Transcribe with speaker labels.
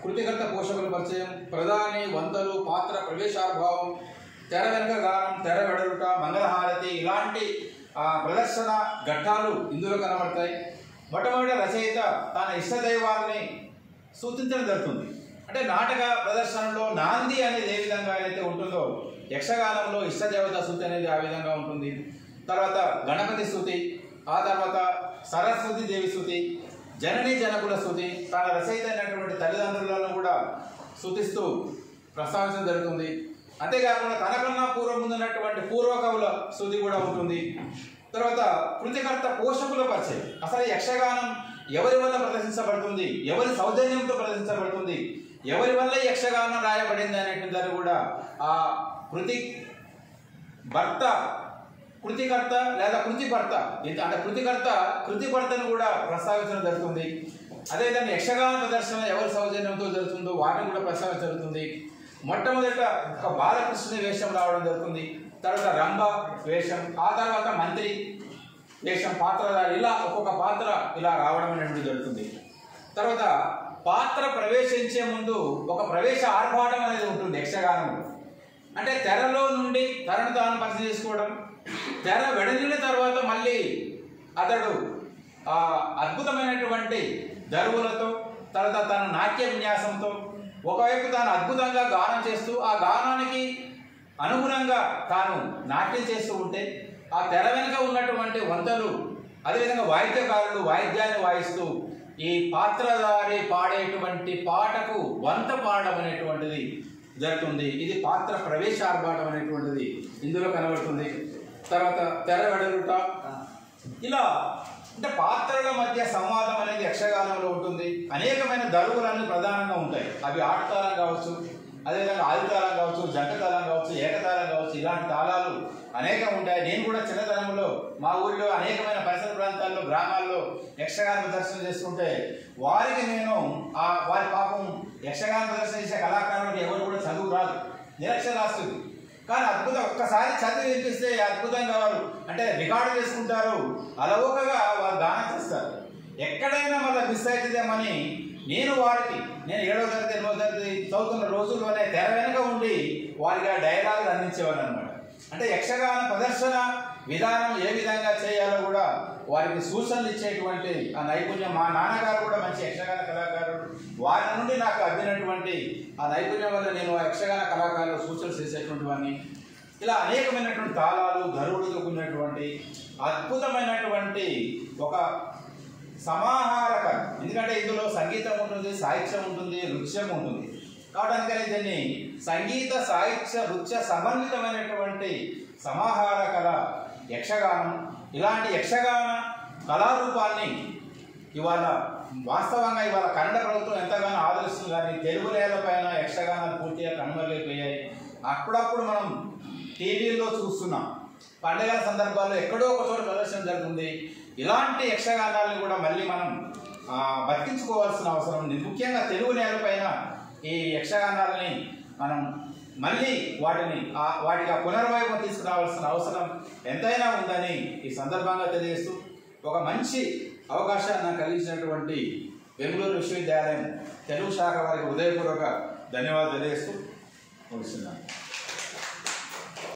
Speaker 1: కృతికర్త పోషకుల పరిచయం, ప్రధాని వంతలు, పాత్ర ప్రవేశాభావం, తెర వెనుక గానం, తెర వెడలుట, మంగళహారతి ఇలాంటి ప్రదర్శన ఘట్టాలు ఇందులో కనబడతాయి. మొట్టమొదటి రచయిత తన ఇష్టదైవాన్ని సూచించడం జరుగుతుంది. అంటే నాటక ప్రదర్శనలో నాంది అనేది ఏ విధంగా అయితే ఉంటుందో యక్షగానంలో ఇష్టదేవత స్తుతి అనేది ఆ విధంగా ఉంటుంది. తర్వాత గణపతి స్తుతి, ఆ తర్వాత సరస్వతి దేవి స్తుతి, జననీ జనకుల స్తుతి, తన రచయిత అయినటువంటి తల్లిదండ్రులను కూడా స్తుతిస్తూ ప్రస్తావించడం జరుగుతుంది. అంతేకాకుండా తనకన్నా పూర్వం ఉన్నటువంటి పూర్వకవుల స్తుతి కూడా ఉంటుంది. తర్వాత కృతికర్త పోషకుల పరిచయం, అసలు యక్షగానం ఎవరి వల్ల ప్రదర్శించబడుతుంది, ఎవరి సౌజన్యంతో ప్రదర్శించబడుతుంది, ఎవరి వల్ల యక్షగానం రాయబడింది అనేటువంటి దాన్ని కూడా ఆ కృతికర్త లేదా కృతిభర్త అంటే కృతిభర్తను కూడా ప్రస్తావించడం జరుగుతుంది. అదేవిధంగా యక్షగాన ప్రదర్శన ఎవరి సౌజన్యంతో జరుగుతుందో వాటిని కూడా ప్రస్తావించడం జరుగుతుంది. మొట్టమొదట ఒక బాలకృష్ణుని వేషం రావడం జరుగుతుంది. తర్వాత రంభ వేషం, ఆ తర్వాత మంత్రి వేషం, పాత్రధారి, ఇలా ఒక్కొక్క పాత్ర ఇలా రావడం అనేది జరుగుతుంది. తర్వాత పాత్ర ప్రవేశించే ముందు ఒక ప్రవేశ ఆర్భాటం అనేది ఉంటుంది యక్షగానంలో. అంటే తెరలో నుండి తనను తాను పరిచయం చేసుకోవడం, తెర వెడలిన తర్వాత మళ్ళీ అతడు అద్భుతమైనటువంటి దరువులతో, తర్వాత తన నాట్య విన్యాసంతో ఒకవైపు తాను అద్భుతంగా గానం చేస్తూ ఆ గానానికి అనుగుణంగా తాను నాట్యం చేస్తూ ఉంటే ఆ తెర వెనుక ఉన్నటువంటి వంతలు, అదేవిధంగా వాయిద్యకారులు వాయిద్యాన్ని వాయిస్తూ ఈ పాత్రధారి పాడేటువంటి పాటకు వంత పాడడం అనేటువంటిది జరుగుతుంది. ఇది పాత్ర ప్రవేశార్భాటం అనేటువంటిది ఇందులో కనబడుతుంది. తర్వాత తెర వెడలుట, ఇలా అంటే పాత్రల మధ్య సంవాదం అనేది యక్షగానంలో ఉంటుంది. అనేకమైన దరువులన్నీ ప్రధానంగా ఉంటాయి. అవి ఆటతాళం కావచ్చు, అదేవిధంగా ఆదితాళం కావచ్చు, జంటతాళం కావచ్చు, ఏకతాళం కావచ్చు, ఇలాంటి తాళాలు అనేకం ఉంటాయి. నేను కూడా చిన్నతనంలో మా ఊరిలో అనేకమైన పరిసర ప్రాంతాల్లో గ్రామాల్లో యక్షగాన ప్రదర్శన చేస్తుంటే వారికి నేను వారి పాపం యక్షగాన ప్రదర్శన చేసే కళాకారులకు ఎవరు కూడా చదువు రాదు, నిరక్షరాస్తులు. కానీ అద్భుతం, ఒక్కసారి చదివి వినిపిస్తే అద్భుతంగా వారు అంటే రికార్డు చేసుకుంటారు, అలవోకగా వారు గానం చేస్తారు. ఎక్కడైనా మళ్ళీ మిస్ అవుతుందేమని నేను 7వ తరగతి 8వ తరగతి చదువుతున్న రోజుల్లోనే తెర వెనుక ఉండి వారికి ఆ డైలాగులు అందించేవారు అనమాట. అంటే యక్షగాన ప్రదర్శన విధానం ఏ విధంగా చేయాలో కూడా వారికి సూచనలు ఇచ్చేటువంటి ఆ నైపుణ్యం, మా నాన్నగారు కూడా మంచి యక్షగాన కళాకారుడు, వారి నుండి నాకు అందినటువంటి ఆ నైపుణ్యం వల్ల నేను యక్షగాన కళాకారులు సూచనలు చేసేటువంటి వాడిని. ఇలా అనేకమైనటువంటి తాళాలు ధరువులతో కూడినటువంటి అద్భుతమైనటువంటి ఒక సమాహారక, ఎందుకంటే ఇందులో సంగీతం ఉంటుంది, సాహిత్యం ఉంటుంది, నృత్యం ఉంటుంది. కాబట్టి దీన్ని సంగీత సాహిత్య నృత్య సమన్వితమైనటువంటి సమాహార కళ యక్షగానం. ఇలాంటి యక్షగాన కళారూపాన్ని వాస్తవంగా ఇవాళ కన్నడ ప్రభుత్వం ఎంతగానో ఆదరిస్తుంది. కానీ తెలుగు నేలపైన యక్షగానాలు పూర్తిగా కనుమరుగైపోయాయి. అప్పుడప్పుడు మనం టీవీల్లో చూస్తున్నాం, పండుగల సందర్భాల్లో ఎక్కడో ఒక చోట ప్రదర్శన జరుగుతుంది. ఇలాంటి యక్షగానాలను కూడా మళ్ళీ మనం బతికించుకోవాల్సిన అవసరం ఉంది. ముఖ్యంగా తెలుగు నేలపైన ఈ యక్షగానాలని మనం మళ్ళీ వాటికి పునర్వైభవం తీసుకురావాల్సిన అవసరం ఎంతైనా ఉందని ఈ సందర్భంగా తెలియజేస్తూ, ఒక మంచి అవకాశాన్ని నాకు కలిగించినటువంటి బెంగళూరు విశ్వవిద్యాలయం తెలుగు శాఖ వారికి హృదయపూర్వక ధన్యవాదాలు తెలియజేస్తూ ముగిస్తున్నాను.